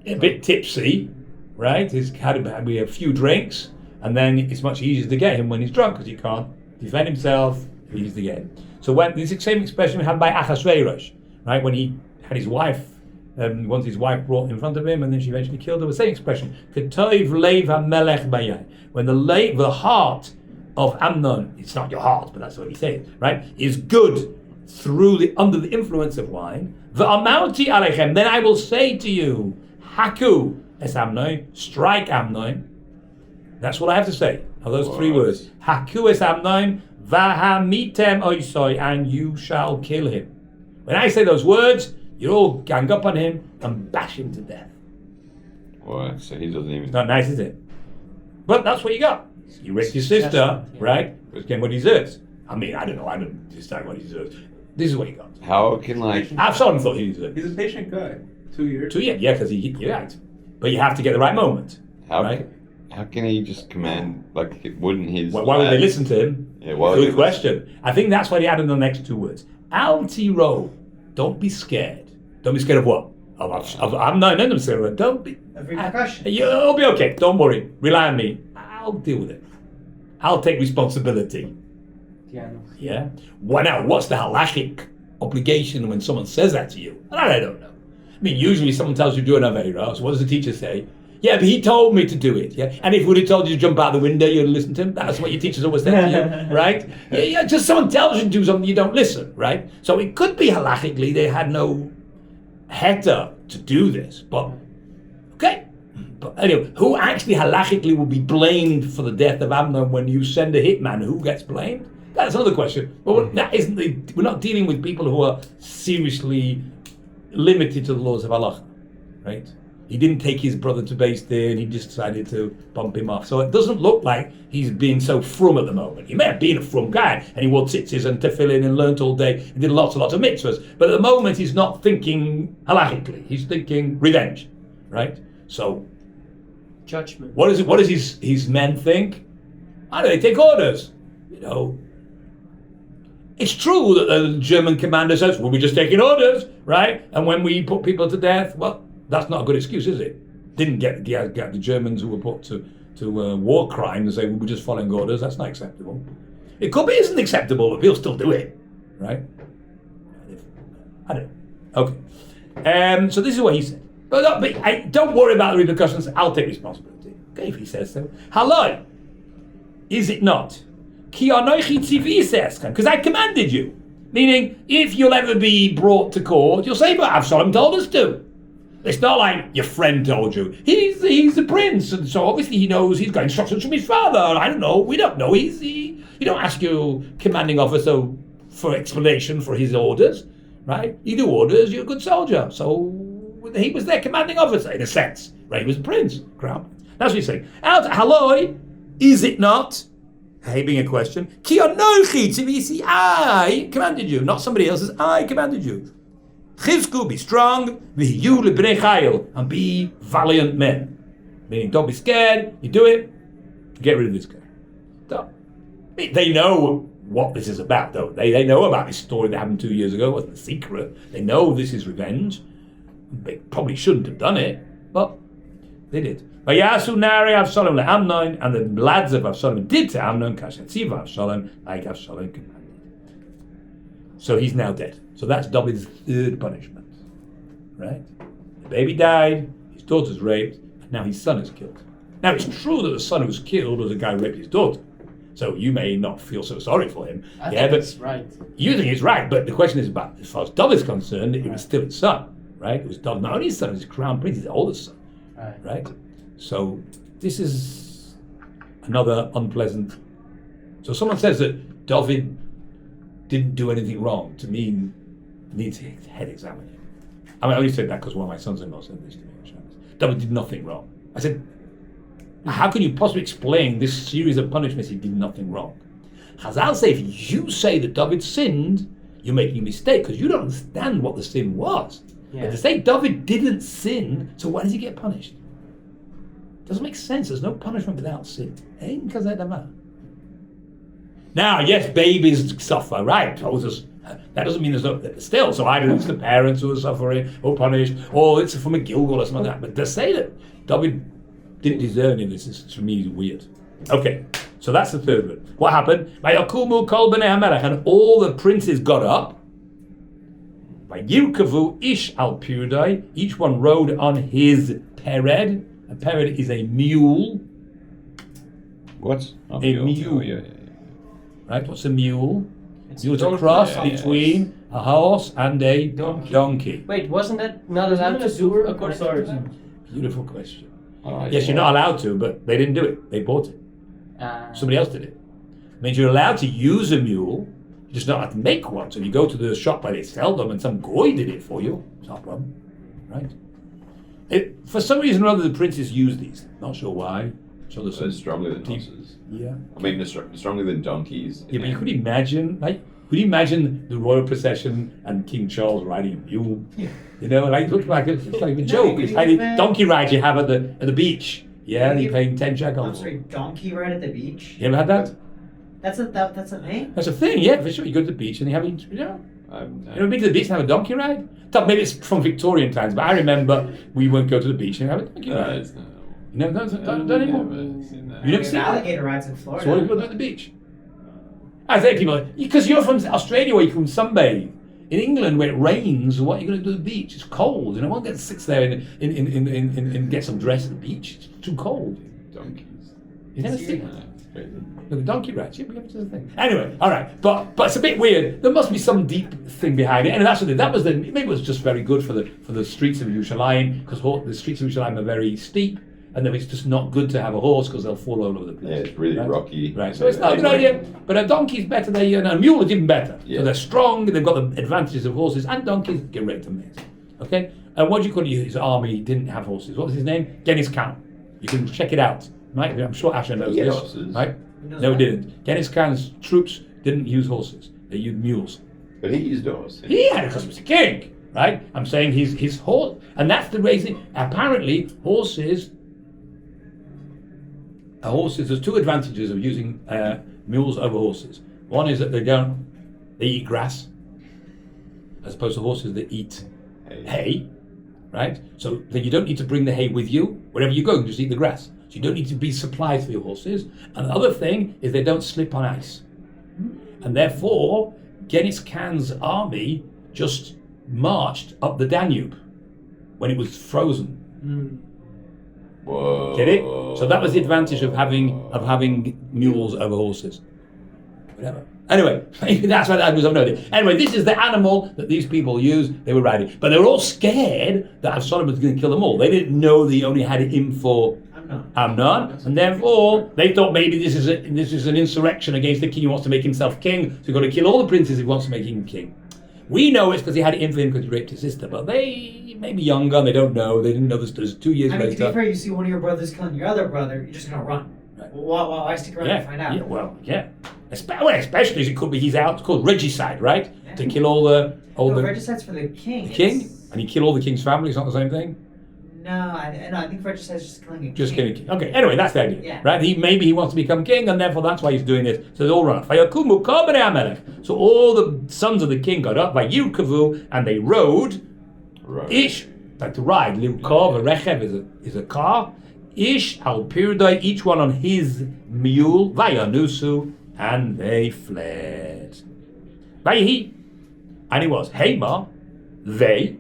a bit tipsy, right? He's had a few drinks, and then it's much easier to get him when he's drunk because he can't defend himself. It's easy to get him. So when this same expression we had by Achashverosh, right? When he had his wife, once his wife brought in front of him, and then she eventually killed her. The same expression, Ketoiv leiv HaMelech bayayim. When the heart of Amnon, it's not your heart, but that's what he says, right? Is good under the influence of wine. V'amarti alechem, then I will say to you, Haku es Amnon, strike Amnon. That's what I have to say. Are those three words? Haku es Amnon, v'hamitem oisoi, and you shall kill him. When I say those words, you all gang up on him and bash him to death.
Well, so he doesn't even.
It's not nice, is it? But that's what you got. You raped your sister, right? Which again, what he deserves. I mean, I don't know. I don't decide what he deserves. This is what he got.
How can
Absalom thought he deserved.
He's a patient guy. 2 years.
2 years, yeah, because he hit you out. But you have to get the right moment, right?
How can he just command? Wouldn't his?
Why would they listen to him?
Yeah,
good question. I think that's why he added the next 2 words. Altiro, don't be scared. Don't be scared of what? I'm not scared. Don't be.
Of repercussion.
You'll be okay. Don't worry. Rely on me. I'll deal with it. I'll take responsibility. Yeah. What's the halachic obligation when someone says that to you? I don't know. I mean, usually someone tells you to do an aveira. So what does the teacher say? Yeah, but he told me to do it. Yeah, and if he would have told you to jump out the window, you'd listen to him. That's what your teachers always say to you, right? Yeah. Just someone tells you to do something, you don't listen, right? So it could be halachically they had no heta to do this, but okay. But anyway, who actually halachically will be blamed for the death of Amnon when you send a hitman? Who gets blamed? That's another question. But that isn't. We're not dealing with people who are seriously limited to the laws of halacha, right? He didn't take his brother to Beis Din, he just decided to bump him off. So it doesn't look like he's being so frum at the moment. He may have been a frum guy, and he wore tzitzis and tefillin and learnt all day, and did lots and lots of mitzvahs. But at the moment, he's not thinking halachically. He's thinking revenge, right? So,
judgment.
What does his men think? I don't know, they take orders, It's true that the German commander says, well, we're just taking orders, right? And when we put people to death, well, that's not a good excuse, is it? Didn't get the Germans who were put to war crime and say, well, we're just following orders. That's not acceptable. It could be isn't acceptable, but we'll still do it, right? I don't know. Okay. So this is what he said. But don't worry about the repercussions. I'll take responsibility. Okay, if he says so. Haloi, is it not? Because I commanded you. Meaning, if you'll ever be brought to court, you'll say, but Avshalom told us to. It's not like your friend told you. He's the prince, and so obviously he knows he's got instructions from his father. I don't know. We don't know. You don't ask your commanding officer for explanation for his orders, right? You do orders, you're a good soldier. So he was their commanding officer, in a sense. Right? He was a prince, crown. That's what he's saying. Haloi, is it not? Hey, being a question. Ki anochi tzivisi, I commanded you, not somebody else's. I commanded you. Chizku, be strong, v'hiyu lebnei chayil, and be valiant men. Meaning, don't be scared. You do it. Get rid of this guy. So, they know what this is about, though. They know about this story that happened 2 years ago. It wasn't a secret. They know this is revenge. They probably shouldn't have done it, but They did. Vayasu nari Avshalom le'Amnon, and the lads of Avshalom did to Amnon kasher tziva Avshalom, like Avshalom commanded. So he's now dead. So that's David's third punishment. Right? The baby died, his daughter's raped, and now his son is killed. Now it's true that the son who was killed was a guy who raped his daughter. So you may not feel so sorry for him.
I think it's right.
You think it's right, but the question is about, as far as David's concerned, it was still his son, right? It was David, not only his son, it was his crown prince, his oldest son, right? So this is another unpleasant. So someone says that David didn't do anything wrong. To me, needs his head examined. I mean, I only said that because one of my sons-in-law said this to me. David did nothing wrong. I said, how can you possibly explain this series of punishments? He did nothing wrong. Chazal say, if you say that David sinned, you're making a mistake because you don't understand what the sin was.
Yeah.
But to say David didn't sin, so why does he get punished? Doesn't make sense. There's no punishment without sin. Ain't kazeh davar. Now, yes, babies suffer, right? That doesn't mean there's no, still, so either it's the parents who are suffering or punished, or it's from a Gilgal or something like that. But to say that David didn't deserve any of this is, to me, weird. Okay, so that's the third one. What happened? Vayakumu kol bnei HaMelech, and all the princes got up. Vayirkavu ish al piudai, each one rode on his pered. A pered is a mule.
What? Oh,
A mule.
Yeah.
Right, what's a mule? Mule's a
donkey.
cross
Yeah,
between a horse and a donkey.
Wait, wasn't that not allowed to do according to Torah?
Beautiful question.
Oh,
Yes, you're not allowed to, but they didn't do it. They bought it. Somebody else did it. Means you're allowed to use a mule, you're just not allowed to make one. So if you go to the shop where they sell them and some goy did it for you, it's not a problem. Right? For some reason or other, the princes use these. Not sure why. So there's
So
some
it's stronger than
deep-
horses.
Yeah.
I mean, stronger than donkeys.
Yeah, but you could imagine, could you imagine the royal procession and King Charles riding a mule?
Yeah.
You know, it looks like a joke. It's like the donkey ride you have at the beach. Yeah, and you're paying 10
I'm
shekels.
sorry, donkey ride at the beach?
You ever had that?
That's a thing?
That's a thing, yeah, for sure. You go to the beach and you have, you know, been to the beach and have a donkey ride? Thought maybe it's from Victorian times, but I remember we won't go to the beach and have a donkey ride.
It's not.
You know, don't anymore. You never seen that?
Alligator rides in Florida.
So what do you go to the beach? I say people, because you're from Australia where you can sunbathe. In England where it rains, what are you going to do at the beach? It's cold. You know, one sits there and get some dress at the beach. It's too cold.
Donkeys.
You never seen that?
It's crazy.
Look, a donkey ride. Yeah, we have to do the thing. Anyway, all right, but it's a bit weird. There must be some deep thing behind it, and that's what maybe it was just very good for the streets of Yerushalayim, because the streets of Yerushalayim are very steep, and then it's just not good to have a horse because they'll fall all over the place.
Yeah, it's really
right?
rocky.
Right, so it's not a good idea. But a donkey's better than a mule is even better.
Yeah.
So they're strong. They've got the advantages of horses, and donkeys get rid of them. Okay, and what do you call it? His army didn't have horses. What was his name? Genghis Khan. You can check it out. Right? I'm sure Asher knows
Yeah,
this.
horses.
Right?
knows
No,
that?
he didn't. Genghis Khan's troops didn't use horses. They used mules.
But he used horse.
He had it because he was a king, right? I'm saying his horse, and that's the reason. Apparently, horses. There's two advantages of using mules over horses. One is that they eat grass, as opposed to horses that eat hay, right? So then you don't need to bring the hay with you wherever you go. You just eat the grass. So you don't need to be supplies for your horses. And the other thing is they don't slip on ice. And therefore, Genghis Khan's army just marched up the Danube when it was frozen.
Whoa.
Get it? So that was the advantage of having mules over horses. Whatever. Anyway, that's why that was noted. Anyway, this is the animal that these people use. They were riding, but they were all scared that Absalom was going to kill them all. They didn't know that he only had it in for Amnon, and therefore they thought maybe this is an insurrection against the king who wants to make himself king. So he's got to kill all the princes if he wants to make him king. We know it's because he had it in for him because he raped his sister, but they may be younger and they don't know. They didn't know this 2 years
I mean, to
later.
be fair, you see one of your brothers killing your other brother, you're just gonna run.
Right.
Why stick around and find out?
Yeah, well, yeah. Especially as it could be he's out. It's called regicide, right?
Yeah.
To kill all the
regicide's for the king.
king, and he killed all the king's family. It's not the same thing.
No, I think regicide's just killing a king.
Just killing king. Okay. Anyway, that's the idea,
Yeah.
right? Maybe he wants to become king, and therefore that's why he's doing this. So they all run. Vayakumu kol bnei HaMelech. So all the sons of the king got up. Vayirkavu, and they rode.
Right.
Ish, like to ride. Lirkov, a rechev is a car. Ish al pirdai, each one on his mule, vayanusu, and they fled. Vayihi, and it was Hema, they.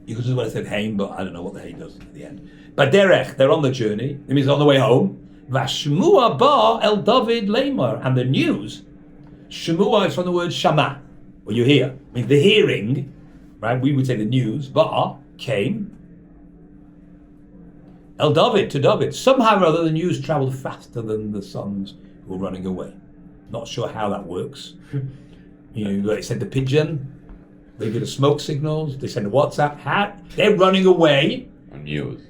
You could just well have said Haim, but I don't know what the Hay does at the end. But they're on the journey. It means on the way home. Vashmua ba el David Lamar, and the news. Shemua is from the word shama, or you hear. I mean the hearing, right? We would say the news. Ba came. El David to David. Somehow or other, the news travelled faster than the sons who were running away. Not sure how that works. They sent the pigeon. They did the smoke signals. They sent a WhatsApp. They're running away.
On mules.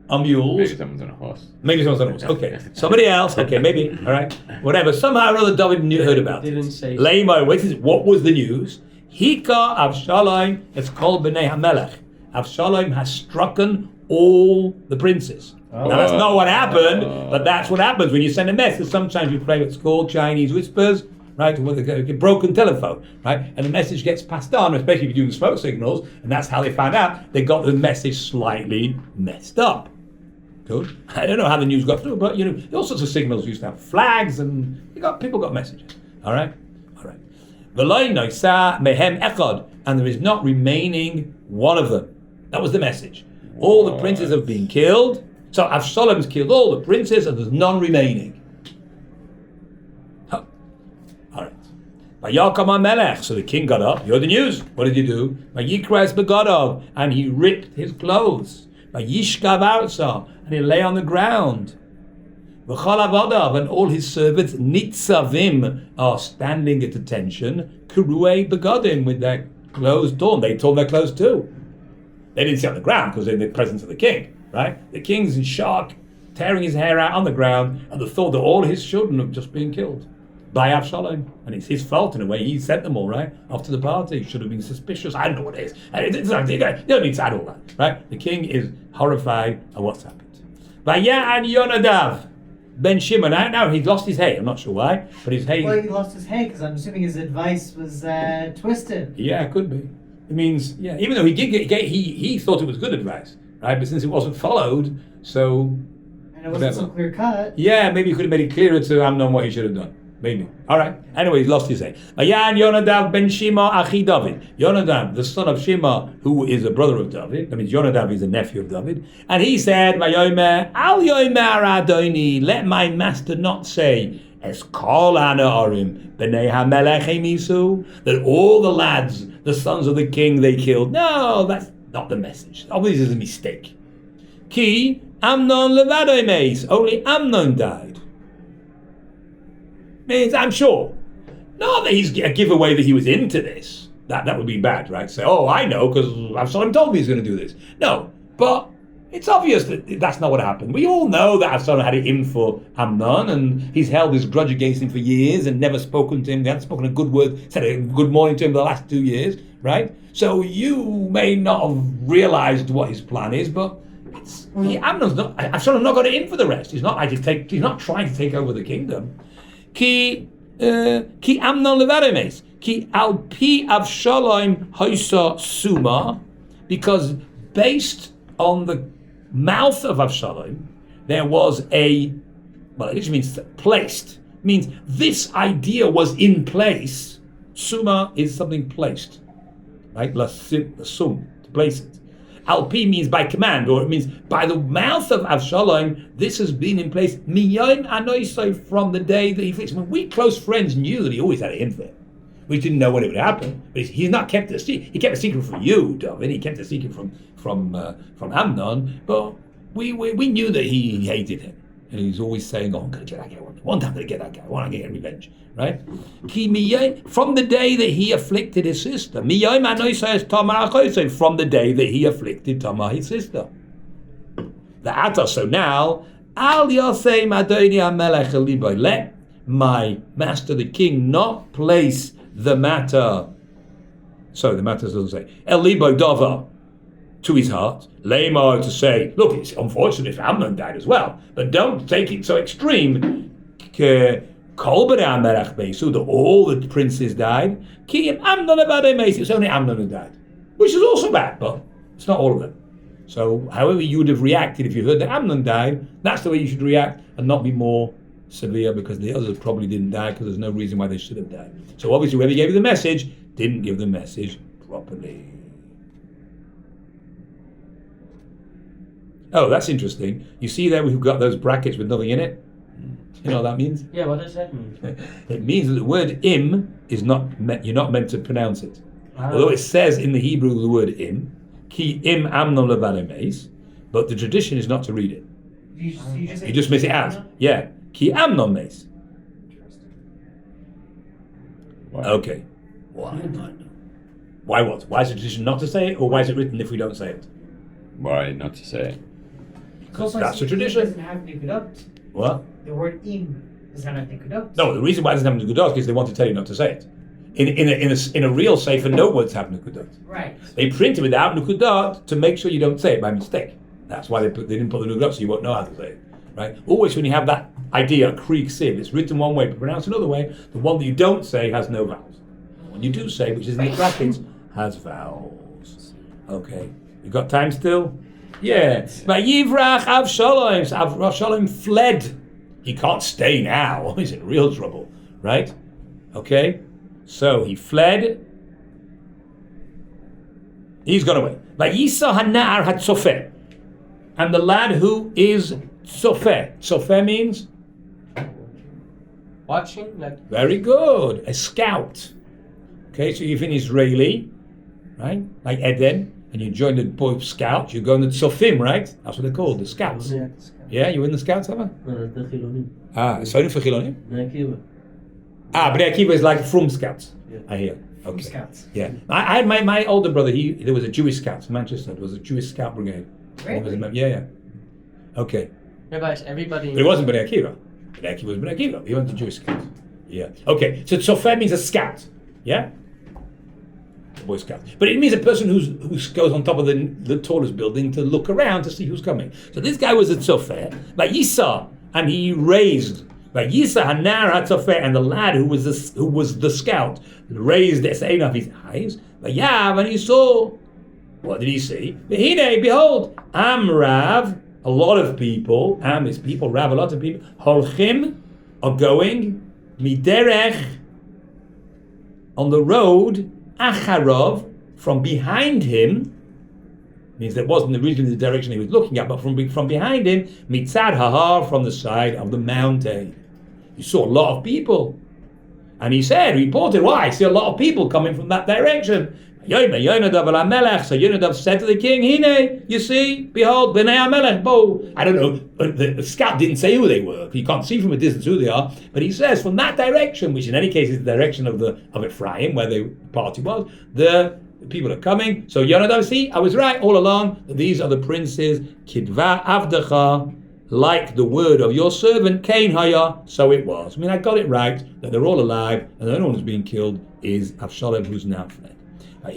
On mules.
Maybe someone's on a horse.
Maybe someone's on a horse. Okay. Somebody else. Okay, maybe. All right. Whatever. Somehow or other, David heard about it.
Didn't say.
What was the news? Hika Avshalom, it's called Bnei HaMelech. Avshalom has strucken all the princes. Now that's not what happened, but that's what happens when you send a message. Sometimes you play what's called Chinese whispers, right? With a broken telephone, right? And the message gets passed on, especially if you're doing smoke signals, and that's how they found out. They got the message slightly messed up. Good. I don't know how the news got through, but all sorts of signals used to have flags, and people got messages. All right. V'lo noisa mehem echad, and there is not remaining one of them. That was the message. All the princes have been killed. So Avshalom's killed all the princes, and there's none remaining. All right. Vayakam HaMelech. So the king got up. You heard the news. What did he do? Vayikras begadov, and he ripped his clothes. Vayishkav arza, and he lay on the ground. V'chol avadav, and all his servants nitzavim are standing at attention. Kuruei begadim, with their clothes torn. They torn their clothes too. They didn't sit on the ground because they're in the presence of the king. Right? The king's in shock, tearing his hair out on the ground, and the thought that all his children have just been killed by Avshalom. And it's his fault in a way. He sent them all, right? Off to the party. Should have been suspicious. I don't know what it is. You don't need to add all that, right? The king is horrified at what's happened. Vaya'an Yonadav ben Shimon. Now he's lost his hay. I'm not sure why, but his hay.
Well, he lost his hay because I'm assuming his advice was twisted.
Yeah, it could be. It means, even though he thought it was good advice. Right, but since it wasn't followed, so...
And it wasn't so clear cut.
Yeah, maybe you could have made it clearer to Amnon what he should have done. Maybe. All right. Anyway, he's lost his say. Ayan Yonadav ben Shima achi David. Yonadav, the son of Shima, who is a brother of David. That means Yonadav is a nephew of David. And he said, Vayomer, Al Yomer Adoni, let my master not say, Es kol ana arim, b'nei HaMelech emisu, that all the lads, the sons of the king, they killed. No, that's not the message. Obviously, it's a mistake. Ki Amnon levado meis. Only Amnon died. Means I'm sure. Not that he's a giveaway that he was into this. That would be bad, right? Say, I know because Avshalom told me he's going to do this. No, but it's obvious that that's not what happened. We all know that Avshalom had it in for Amnon, and he's held this grudge against him for years and never spoken to him. They hadn't spoken a good word, said a good morning to him for the last 2 years, right? So you may not have realized what his plan is, but Avshalom not got it in for the rest. He's not trying to take over the kingdom. Ki Amnon levaremes, ki al pi Avshalom hoisa suma, because based on the mouth of Avshalom, there was it just means placed. It means this idea was in place. Suma is something placed. Right? Sum, to place it. Alpi means by command, or it means by the mouth of Avshalom, this has been in place. Miyom anoisai, from the day that he fixed. When we close friends knew that he always had it in for him. We didn't know when it would happen, but he's not kept a secret. He kept a secret from you, David. He kept a secret from Amnon, but we knew that he hated him. And he's always saying, I'm going to get that guy. One time I'm going to get that guy. I want to get revenge. Right? From the day that he afflicted his sister. From the day that he afflicted Tamar, his sister. So now, let my master the king not place the matter. So the matter doesn't say. Elibo Dava, to his heart, Lamar to say, look, it's unfortunate if Amnon died as well, but don't take it so extreme. That all the princes died. It's only Amnon who died, which is also bad, but it's not all of them. So however you would have reacted if you heard that Amnon died, that's the way you should react and not be more severe because the others probably didn't die because there's no reason why they should have died. So obviously whoever gave you the message didn't give the message properly. Oh, that's interesting. You see there we've got those brackets with nothing in it? You know what that means?
Yeah, what does that mean?
It means that the word im is you're not meant to pronounce it. Although it says in the Hebrew the word im, ki im amnon levadim eis, but the tradition is not to read it. You just miss it out. Yeah. Ki amnon meis.
Why?
Okay. Why? Why what? Why is the tradition not to say it, or why is it written if we don't say it?
Why not to say it?
Because
That's the tradition.
It doesn't have nikudat.
What?
The word im doesn't have nikudat.
No, the reason why it doesn't have nukudot is they want to tell you not to say it. In a real sefer, no words have nukudot.
Right.
They print it without nukudot to make sure you don't say it by mistake. That's why they didn't put the nukudot so you won't know how to say it. Right? Always when you have that idea, krieg siv, it's written one way but pronounced another way, the one that you don't say has no vowels. The one you do say, which is in the brackets, has vowels. Okay. You got time still? Yeah. Vayivrach Avshalom. So Avshalom fled. He can't stay now. He's in real trouble. Right? Okay? So he fled. He's gone away. Vayisa hanar hatzofeh. And the lad who is tzofeh. Tzofeh means?
Watching? Like
Very good. A scout. Okay, so you're an Israeli, right? Like Eden. And you join the Boy Scouts, you go in the Tzofim, right? That's what they're called, the Scouts. Yeah, you in the Scouts, ever? It's only for Chilonim? Bnei Akiva is like from Scouts. I hear. Okay.
Scouts.
Yeah. I had my older brother, there was a Jewish Scouts in Manchester. There was a Jewish Scout Brigade.
Really?
Yeah. Okay.
Everybody, everybody.
But it wasn't Bnei Akiva. Bnei Akiva was Bnei Akiva. He went to Jewish Scouts. Yeah. Okay, so Tzofeh means a scout. Yeah? Boy Scout. But it means a person who goes on top of the tallest building to look around to see who's coming. So this guy was a tzofeh, Vayisa, and he raised Vayisa hanar hatzofeh, and the lad who was the scout raised his ain of his eyes. Vayav, and he saw. What did he see? V'hine, behold, Rav, a lot of people. Am is people. Rav, a lot of people. Holchim are going miderech on the road. Acharov, from behind him, means that wasn't originally the direction he was looking at, but from behind him, mitzad hahar, from the side of the mountain. He saw a lot of people. And he reported, why? I see a lot of people coming from that direction. So Yonadav said to the king, Hine, you see, behold, Bnei HaMelech, bo. I don't know, the scout didn't say who they were. You can't see from a distance who they are. But he says, from that direction, which in any case is the direction of Ephraim, where the party was, the people are coming. So Yonadav, see, I was right all along. These are the princes, Kidva Avdecha, like the word of your servant, Cain Haya, so it was. I got it right, that they're all alive, and the only one who's being killed is Avshalom, who's now fled. By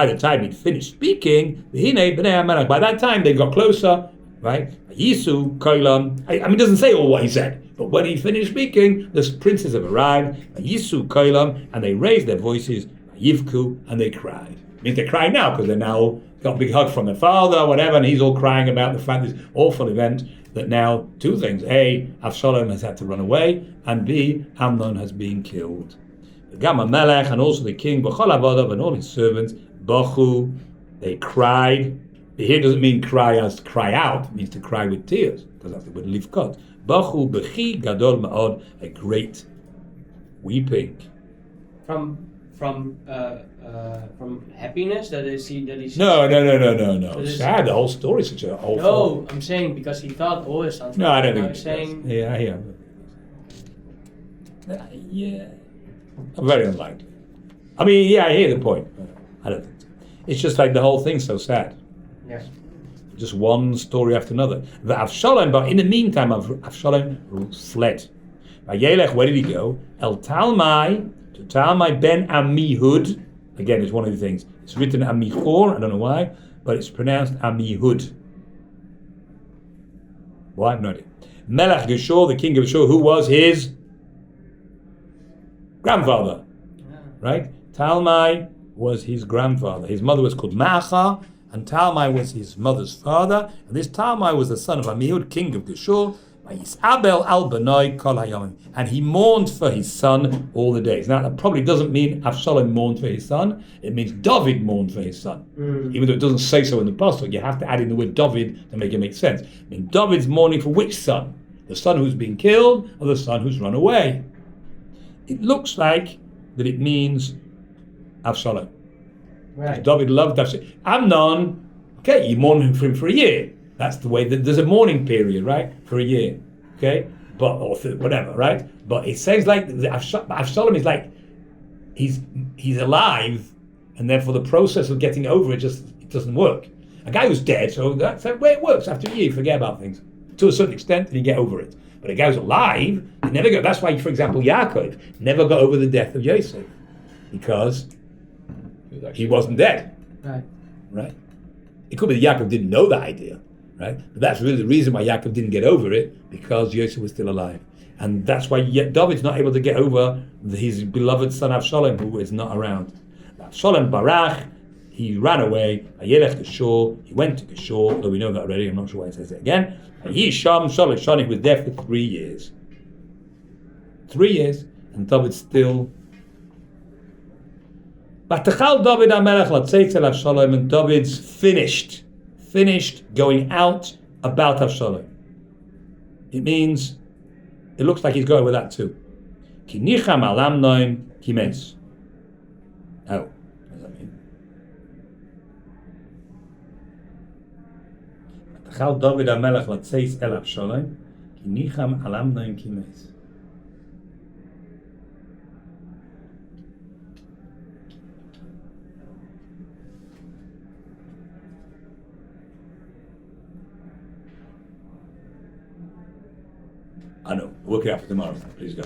the time he'd finished speaking, by that time they got closer, right? Yisu Koilam. It doesn't say all what he said, but when he finished speaking, the princes have arrived. Yisu Koilam, and they raised their voices. Yivku, and they cried. It means they're crying now because they're now got a big hug from their father, or whatever, and he's all crying about the fact this awful event that now two things: A, Avshalom has had to run away, and B, Amnon has been killed. Gam HaMelech, and also the king, B'chol Avodav, and all his servants, Bachu, they cried. Here doesn't mean cry as cry out, it means to cry with tears, because that's the word livkot. Bachu b'chi gadol ma'od, a great weeping.
From happiness that he
No. Sad. The whole story is such a whole.
No, I'm saying because he thought always something.
No, I don't think.
I'm saying.
Yeah, I hear. Yeah. Very unlikely. I hear the point. I don't think so. It's just like the whole thing's so sad.
Yes.
Just one story after another. The Avshalom, but in the meantime, Avshalom fled. Vayelech, where did he go? El Talmai, to Talmai ben Amihud. Again, it's one of the things. It's written Amichor, I don't know why, but it's pronounced Amihud. Well, I have no idea. Melech Geshur, the king of Geshur, who was his grandfather, right? Talmai was his grandfather. His mother was called Maacha, and Talmai was his mother's father, and this Talmai was the son of Amihud, king of Geshur. Abel al Benoi kol hayomim, and he mourned for his son all the days. Now that probably doesn't mean Avshalom mourned for his son. It means David mourned for his son. Even though it doesn't say so in the pasuk, you have to add in the word David to make it make sense. I mean, David's mourning for which son? The son who's been killed, or the son who's run away? It looks like that it means Avshalom.
Right.
David loved Avshalom. Amnon, okay, you mourn for him for a year. That's the way that there's a mourning period, right? For a year, okay? But, or whatever, right? But it says like, Avshalom is like, he's alive, and therefore the process of getting over it it doesn't work. A guy who's dead, so that's the way it works. After a year, you forget about things. To a certain extent, and you get over it. But a guy who's alive, you never go. That's why, for example, Yaakov never got over the death of Yosef, because he wasn't dead. Right? It could be that Yaakov didn't know that idea, right? But that's really the reason why Yaakov didn't get over it, because Yosef was still alive. And that's why David's not able to get over his beloved son Avshalom, who is not around. Avshalom barach, he ran away. Ayelech Geshur, he went to Geshur, although we know that already, I'm not sure why it says it again. Yisham Shalosh Shani was there for 3 years. 3 years, and David still. Batachal David HaMelech Latzeitz El Avshalom, and David's finished going out about Avshalom. It means, it looks like he's going with that too. Ki nicham al Amnon kimes. Oh, what does that mean? Batachal David HaMelech Latzeitz El Avshalom, ki nicham al Amnon kimes. I know. Work it out for tomorrow. Please go.